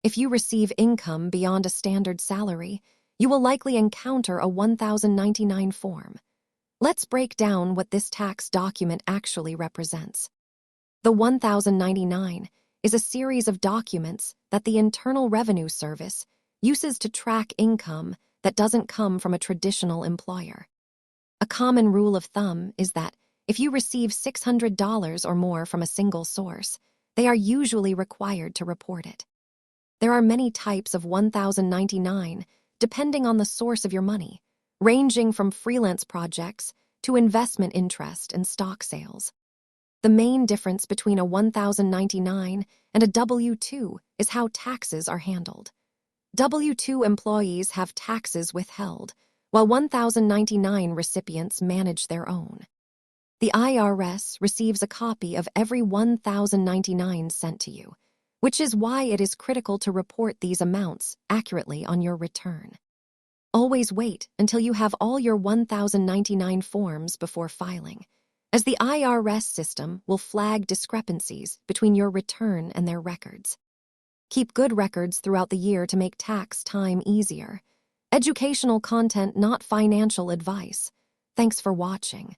If you receive income beyond a standard salary, you will likely encounter a 1099 form. Let's break down what this tax document actually represents. The 1099 is a series of documents that the Internal Revenue Service uses to track income that doesn't come from a traditional employer. A common rule of thumb is that if you receive $600 or more from a single source, they are usually required to report it. There are many types of 1099 depending on the source of your money, ranging from freelance projects to investment interest and stock sales. The main difference between a 1099 and a W-2 is how taxes are handled. W-2 employees have taxes withheld, while 1099 recipients manage their own. The IRS receives a copy of every 1099 sent to you, which is why it is critical to report these amounts accurately on your return. Always wait until you have all your 1099 forms before filing, as the IRS system will flag discrepancies between your return and their records. Keep good records throughout the year to make tax time easier. Educational content, not financial advice. Thanks for watching.